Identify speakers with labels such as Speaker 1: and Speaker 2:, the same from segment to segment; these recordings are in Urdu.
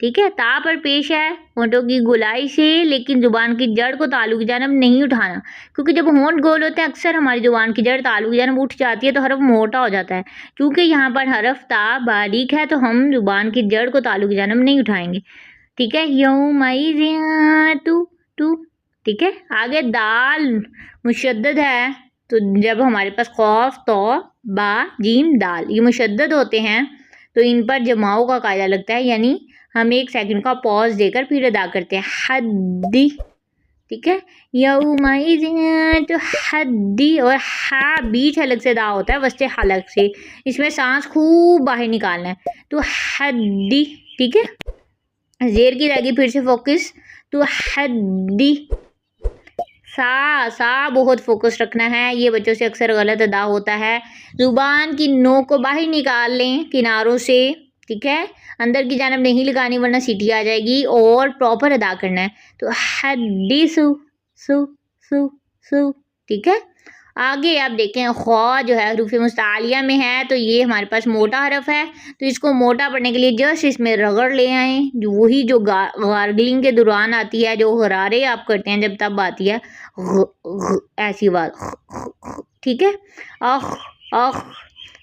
Speaker 1: ٹھیک ہے. تا پر پیش ہے ہونٹوں کی گولائی سے لیکن زبان کی جڑ کو تالو کی جانب نہیں اٹھانا، کیونکہ جب ہونٹ گول ہوتے ہیں اکثر ہماری زبان کی جڑ تالو کی جانب اٹھ جاتی ہے تو حرف موٹا ہو جاتا ہے. چونکہ یہاں پر حرف تا باریک ہے تو ہم زبان کی جڑ کو تالو کی جانب نہیں اٹھائیں گے. ٹھیک ہے. یومئذ تو ٹھیک ہے. آگے دال مشدد ہے تو جب ہمارے پاس قاف تو با جیم دال یہ مشدد ہوتے ہیں تو ان پر جماؤ کا قاعدہ لگتا ہے، یعنی ہم 1 سیکنڈ کا پاز دے کر پھر ادا کرتے ہیں. حدی. ٹھیک ہے. یومئذ تو حدی اور ہا بیچ حلق سے ادا ہوتا ہے وسط حلق سے، اس میں سانس خوب باہر نکالنا ہے تو حدی. ٹھیک ہے. زیر کی ادائیگی پھر سے فوکس تو حدی. سا بہت فوکس رکھنا ہے، یہ بچوں سے اکثر غلط ادا ہوتا ہے. زبان کی نوک کو باہر نکال لیں کناروں سے. ٹھیک ہے. اندر کی جانب نہیں لگانی ورنہ سیٹی آ جائے گی اور پراپر ادا کرنا ہے تو حدیثو سو. ٹھیک ہے. آگے آپ دیکھیں خوا جو ہے حروف مستعلیہ میں ہے تو یہ ہمارے پاس موٹا حرف ہے تو اس کو موٹا پڑھنے کے لیے جسٹ اس میں رگڑ لے آئیں، جو وہی جو گارگلنگ کے دوران آتی ہے، جو غرارے آپ کرتے ہیں جب تب آتی ہے ایسی بات. ٹھیک ہے. اخ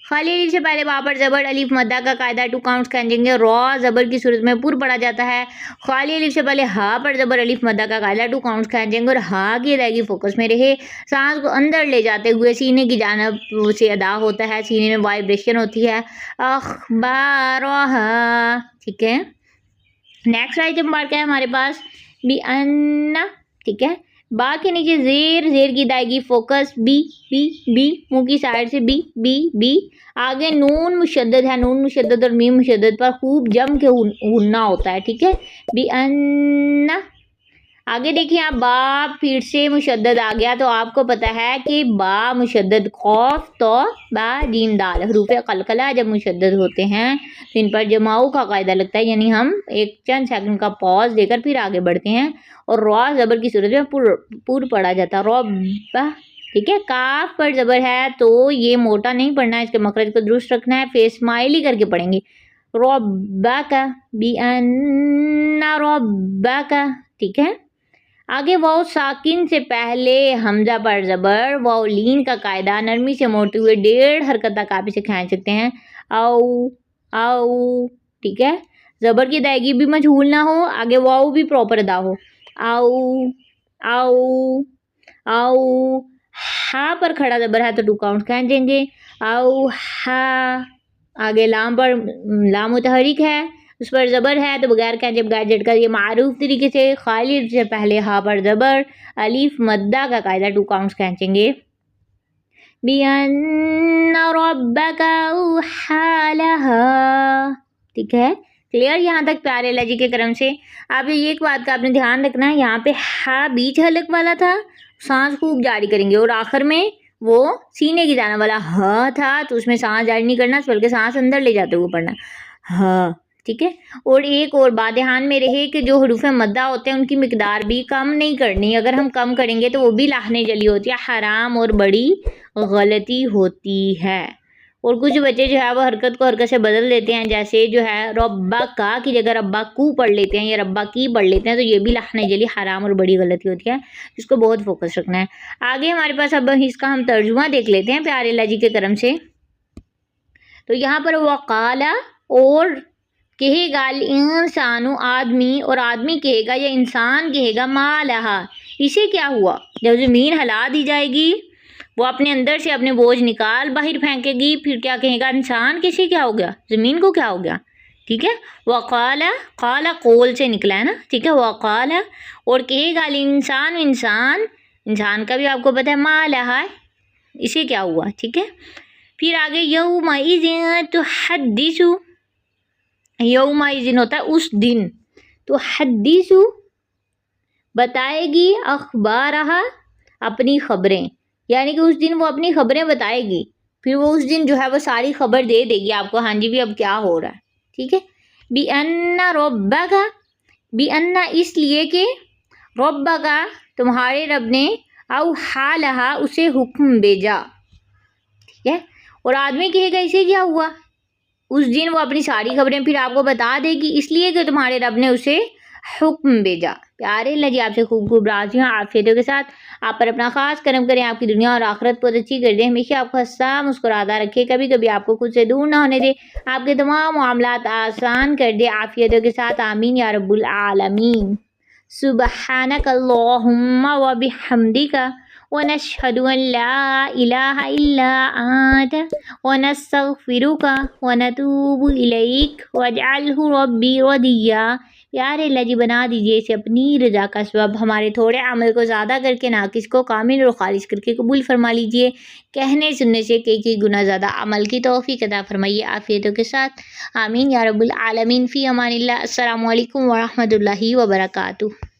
Speaker 1: خالی الف سے پہلے با پر زبر الف مدہ کا قاعدہ 2 کاؤنٹس کھینچیں گے. را زبر کی صورت میں پر پڑھا جاتا ہے. خالی الف سے پہلے ہا پر زبر الف مدہ کا قاعدہ 2 کاؤنٹس کھینچیں گے اور ہا کی ادائیگی فوکس میں رہے. سانس کو اندر لے جاتے ہوئے سینے کی جانب سے ادا ہوتا ہے، سینے میں وائبریشن ہوتی ہے. اخبارها. ٹھیک ہے. نیکسٹ آئٹم مارک ہے ہمارے پاس بِأَنَّ. ٹھیک ہے. با کے نیچے زیر کی ادائیگی فوکس بی منہ کی سائڈ سے بی. آگے نون مشدد ہے، نون مشدد اور میم مشدد پر خوب جم کے ہننا ہوتا ہے. ٹھیک ہے. بِأَنَّ. آگے دیکھیں آپ با پھر سے مشدد آ گیا تو آپ کو پتا ہے کہ با مشدد قاف تو با جیم دال حروف قلقلہ جب مشدد ہوتے ہیں تو ان پر جماؤ کا قاعدہ لگتا ہے، یعنی ہم ایک چند سیکنڈ کا پاز دے کر پھر آگے بڑھتے ہیں اور را زبر کی صورت میں پور پڑھا جاتا ہے. رب. ٹھیک ہے. کاف پر زبر ہے تو یہ موٹا نہیں پڑھنا ہے، اس کے مخرج کو درست رکھنا ہے، فیس اسمائل ہی کر کے پڑھیں گے. ربک بِأَنَّ ربک. ٹھیک ہے. آگے واو ساکن سے پہلے حمزہ پر زبر واو لین کا قاعدہ نرمی سے موڑتے ہوئے 1.5 حرکت تک آپ اسے کھینچ سکتے ہیں. او. ٹھیک ہے. زبر کی ادائیگی بھی مجہول نہ ہو، آگے واو بھی پراپر ادا ہو. او. ہا پر کھڑا زبر ہے تو 2 کاؤنٹ کھینچیں گے. او ہا. آگے لام پر لام متحرک ہے، اس پر زبر ہے تو بغیر کھینچے بغیر جھٹکا یہ معروف طریقے سے خالی الف سے پہلے ہا پر زبر الف مدہ کا قاعدہ 2 کاؤنٹس کھینچیں گے. بِأَنَّ رَبَّكَ أَوْحَىٰ لَهَا. ٹھیک ہے. کلیئر یہاں تک پیارے اللہ جی کے کرم سے. اب ایک بات کا آپ نے دھیان رکھنا ہے، یہاں پہ ہا بیچ حلق والا تھا، سانس خوب جاری کریں گے اور آخر میں وہ سینے کی جانب والا ہا تھا تو اس میں سانس جاری نہیں کرنا بلکہ سانس اندر لے جاتے ہوئے پڑھنا ہا. ٹھیک ہے. اور ایک اور بات دھیان میں رہے کہ جو حروف مدہ ہوتے ہیں ان کی مقدار بھی کم نہیں کرنی، اگر ہم کم کریں گے تو وہ بھی لاہنے جلی ہوتی ہے، حرام اور بڑی غلطی ہوتی ہے. اور کچھ بچے جو ہے وہ حرکت کو حرکت سے بدل دیتے ہیں، جیسے جو ہے ربا کا کی جگہ ربا کو پڑھ لیتے ہیں یا ربا کی پڑھ لیتے ہیں تو یہ بھی لاہنے جلی حرام اور بڑی غلطی ہوتی ہے، جس کو بہت فوکس رکھنا ہے. آگے ہمارے پاس اب اس کا ہم ترجمہ دیکھ لیتے ہیں پیارے اللہ جی کے کرم سے. تو یہاں پر وقالا اور کہے گا انسانو آدمی، اور آدمی کہے گا یا انسان کہے گا ما لہا اسے کیا ہوا. جب زمین ہلا دی جائے گی وہ اپنے اندر سے اپنے بوجھ نکال باہر پھینکے گی، پھر کیا کہے گا انسان کسے کیا ہو گیا، زمین کو کیا ہو گیا. ٹھیک ہے. وقالا قالا قول سے نکلا ہے نا. ٹھیک ہے. وقالا اور کہے گا انسان، انسان کا بھی آپ کو پتہ ہے ما لہا اسے کیا ہوا. ٹھیک ہے. پھر آگے یومئذ تحدث، یومئذ ہوتا ہے اس دن، تو حدیث بتائے گی، اخبارہا اپنی خبریں، یعنی کہ اس دن وہ اپنی خبریں بتائے گی، پھر وہ اس دن جو ہے وہ ساری خبر دے دے گی آپ کو، ہاں جی بھی اب کیا ہو رہا ہے. ٹھیک ہے. بِأَنَّ رَبَّكَ، بِأَنَّ اس لیے کہ رَبَّكَ تمہارے رب نے اوحیٰ لہا اسے حکم بھیجا. ٹھیک ہے. اور آدمی کہے گا اسے کیا ہوا، اس دن وہ اپنی ساری خبریں پھر آپ کو بتا دے گی، اس لیے کہ تمہارے رب نے اسے حکم بھیجا۔ پیارے اللہ جی آپ سے خوب خوب راضی ہوں، عافیتوں کے ساتھ آپ پر اپنا خاص کرم کریں، آپ کی دنیا اور آخرت بہت اچھی کر دیں، ہمیشہ آپ کو ہنستا مسکراتا رکھے، کبھی کبھی آپ کو خود سے دور نہ ہونے دے، آپ کے تمام معاملات آسان کر دے، عافیتوں کے ساتھ آمین یا رب العالمین۔ سبحانک اللہم و بحمدک ونشہد ان لا الہ الا انت ونستغفرک ونتوب الیک واجعلہ ربی ردیا۔ پیارے اللہ جی بنا دیجیے اسے اپنی رضا کا سبب، ہمارے تھوڑے عمل کو زیادہ کر کے ناقص کو کامل اور خالص کر کے قبول فرما لیجیے، کہنے سننے سے کئی گنا زیادہ عمل کی توفیق عطا فرمائیے، عافیتوں کے ساتھ آمین یا رب العالمین۔ فی امان اللہ۔ السلام علیکم ورحمۃ اللہ وبرکاتہ۔